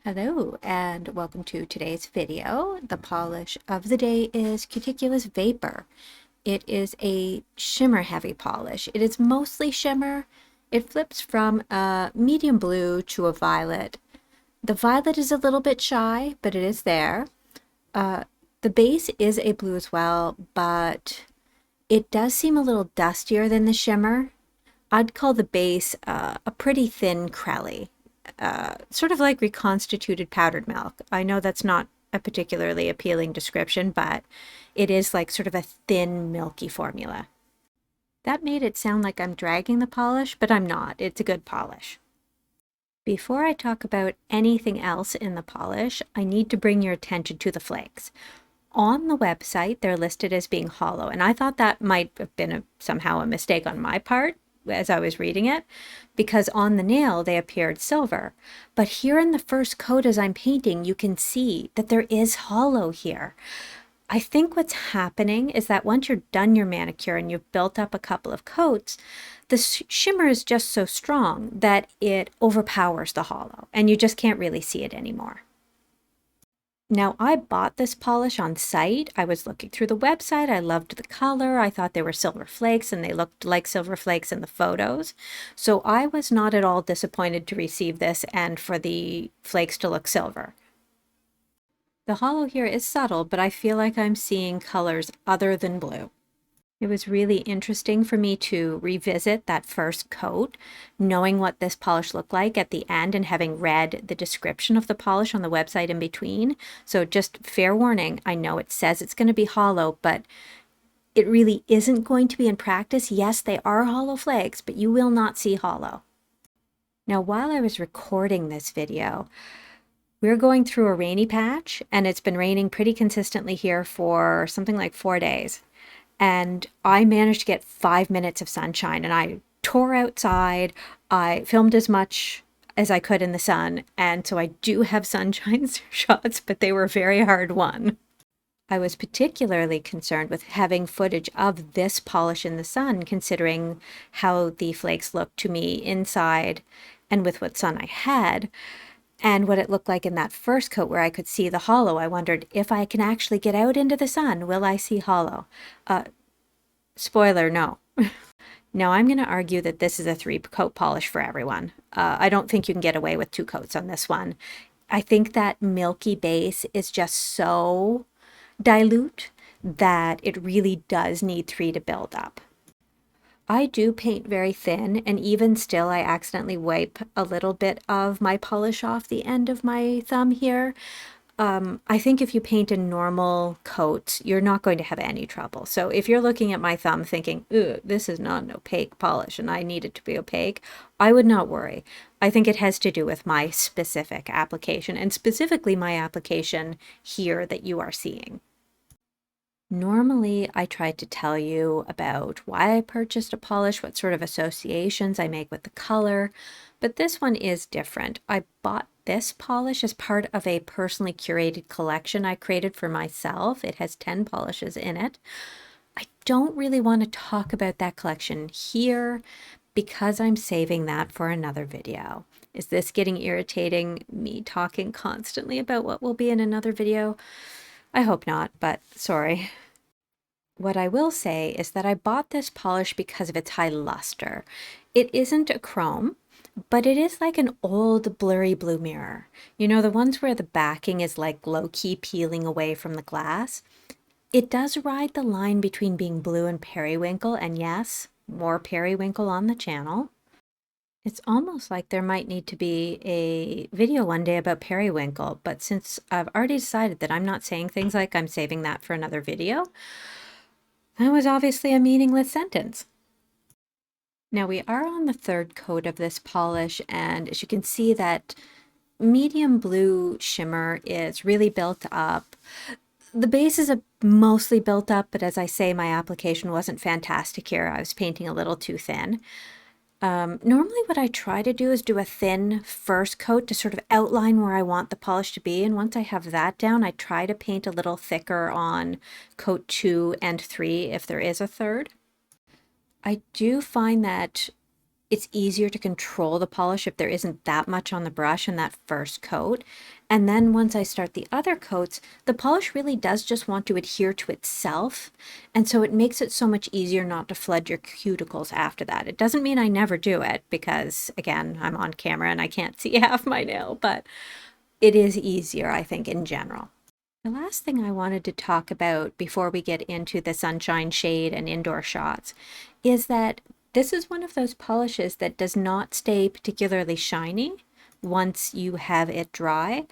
Hello and welcome to today's video. The polish of the day is Cuticula's Vapor. It is a shimmer heavy polish. It is mostly shimmer. It flips from a medium blue to a violet. The violet is a little bit shy, but it is there. The base is a blue as well, but it does seem a little dustier than the shimmer. I'd call the base a pretty thin crelly, sort of like reconstituted powdered milk. I know that's not a particularly appealing description, but it is like sort of a thin, milky formula. That made it sound like I'm dragging the polish, but I'm not. It's a good polish. Before I talk about anything else in the polish, I need to bring your attention to the flakes. On the website, they're listed as being hollow, and I thought that might have been somehow a mistake on my part as I was reading it, because on the nail they appeared silver. But here in the first coat as I'm painting, you can see that there is hollow here. I think what's happening is that once you're done your manicure and you've built up a couple of coats, the shimmer is just so strong that it overpowers the hollow and you just can't really see it anymore. Now, I bought this polish on site. I was looking through the website. I loved the color. I thought they were silver flakes and they looked like silver flakes in the photos. So I was not at all disappointed to receive this and for the flakes to look silver. The hollow here is subtle, but I feel like I'm seeing colors other than blue. It was really interesting for me to revisit that first coat, knowing what this polish looked like at the end and having read the description of the polish on the website in between. So just fair warning, I know it says it's going to be hollow, but it really isn't going to be in practice. Yes, they are hollow flakes, but you will not see hollow. Now, while I was recording this video, we're going through a rainy patch, and it's been raining pretty consistently here for something like 4 days. And I managed to get 5 minutes of sunshine, and I tore outside. I filmed as much as I could in the sun, and so I do have sunshine shots, but they were very hard won. I was particularly concerned with having footage of this polish in the sun, considering how the flakes looked to me inside and with what sun I had. And what it looked like in that first coat where I could see the hollow. I wondered if I can actually get out into the sun, will I see hollow? Spoiler, no. Now I'm going to argue that this is a 3-coat polish for everyone. I don't think you can get away with 2 coats on this one. I think that milky base is just so dilute that it really does need 3 to build up. I do paint very thin, and even still I accidentally wipe a little bit of my polish off the end of my thumb here. I think if you paint a normal coat, you're not going to have any trouble. So if you're looking at my thumb thinking, ooh, this is not an opaque polish and I need it to be opaque, I would not worry. I think it has to do with my specific application, and specifically my application here that you are seeing. Normally, I try to tell you about why I purchased a polish, what sort of associations I make with the color, but this one is different. I bought this polish as part of a personally curated collection I created for myself. It has 10 polishes in it. I don't really want to talk about that collection here because I'm saving that for another video. Is this getting irritating, me talking constantly about what will be in another video? I hope not, but sorry. What I will say is that I bought this polish because of its high luster. It isn't a chrome, but it is like an old blurry blue mirror. You know, the ones where the backing is like low-key peeling away from the glass? It does ride the line between being blue and periwinkle, and yes, more periwinkle on the channel. It's almost like there might need to be a video one day about periwinkle, but since I've already decided that I'm not saying things like I'm saving that for another video, that was obviously a meaningless sentence. Now we are on the 3rd coat of this polish, and as you can see, that medium blue shimmer is really built up. The base is mostly built up, but as I say, my application wasn't fantastic here. I was painting a little too thin. Normally what I try to do is do a thin first coat to sort of outline where I want the polish to be, and once I have that down, I try to paint a little thicker on coat 2 and 3 if there is a 3rd. I do find that it's easier to control the polish if there isn't that much on the brush in that first coat. And then once I start the other coats, the polish really does just want to adhere to itself. And so it makes it so much easier not to flood your cuticles after that. It doesn't mean I never do it because, again, I'm on camera and I can't see half my nail, but it is easier, I think, in general. The last thing I wanted to talk about before we get into the sunshine, shade, and indoor shots is that this is one of those polishes that does not stay particularly shiny once you have it dry.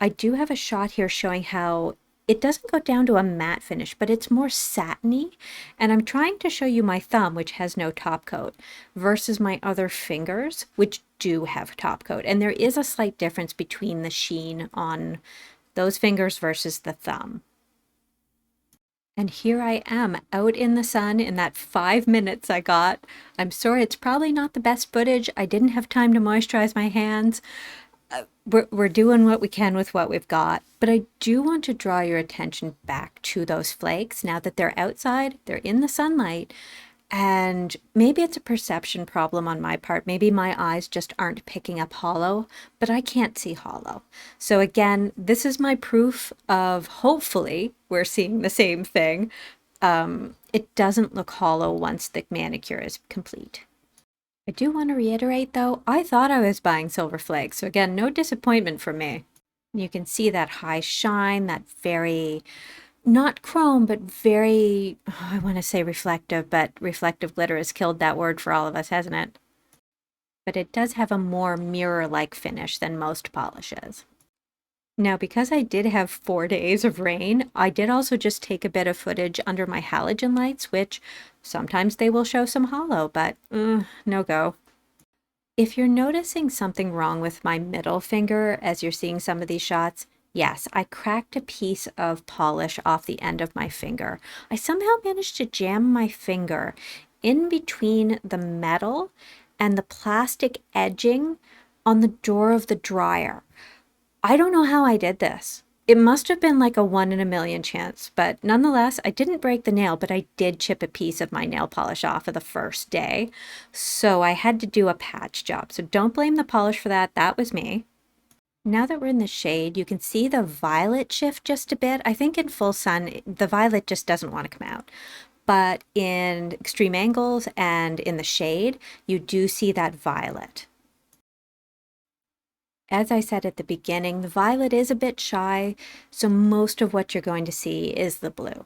I do have a shot here showing how it doesn't go down to a matte finish, but it's more satiny. And I'm trying to show you my thumb, which has no top coat, versus my other fingers, which do have top coat. And there is a slight difference between the sheen on those fingers versus the thumb. And here I am out in the sun in that 5 minutes I got. I'm sorry, it's probably not the best footage. I didn't have time to moisturize my hands. We're doing what we can with what we've got. But I do want to draw your attention back to those flakes. Now that they're outside, they're in the sunlight. And maybe it's a perception problem on my part. Maybe my eyes just aren't picking up hollow, but I can't see hollow. So again, this is my proof of hopefully we're seeing the same thing. It doesn't look hollow once the manicure is complete. I do want to reiterate though, I thought I was buying silver flakes. So again, no disappointment for me. You can see that high shine, that very not chrome, but very, I want to say reflective, but reflective glitter has killed that word for all of us, hasn't it? But it does have a more mirror-like finish than most polishes. Now, because I did have 4 days of rain, I did also just take a bit of footage under my halogen lights, which sometimes they will show some hollow, but no go. If you're noticing something wrong with my middle finger as you're seeing some of these shots, yes, I cracked a piece of polish off the end of my finger. I somehow managed to jam my finger in between the metal and the plastic edging on the door of the dryer. I don't know how I did this. It must have been like a 1 in a million chance, but nonetheless, I didn't break the nail, but I did chip a piece of my nail polish off of the first day. So I had to do a patch job. So don't blame the polish for that. That was me. Now that we're in the shade, you can see the violet shift just a bit. I think in full sun, the violet just doesn't want to come out. But in extreme angles and in the shade, you do see that violet. As I said at the beginning, the violet is a bit shy, so most of what you're going to see is the blue.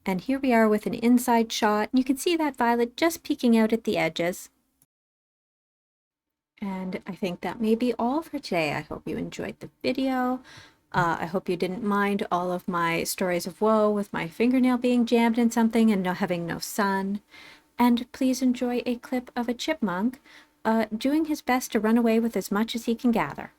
And here we are with an inside shot. You can see that violet just peeking out at the edges. And I think that may be all for today. I hope you enjoyed the video. I hope you didn't mind all of my stories of woe with my fingernail being jammed in something and having no sun. And please enjoy a clip of a chipmunk doing his best to run away with as much as he can gather.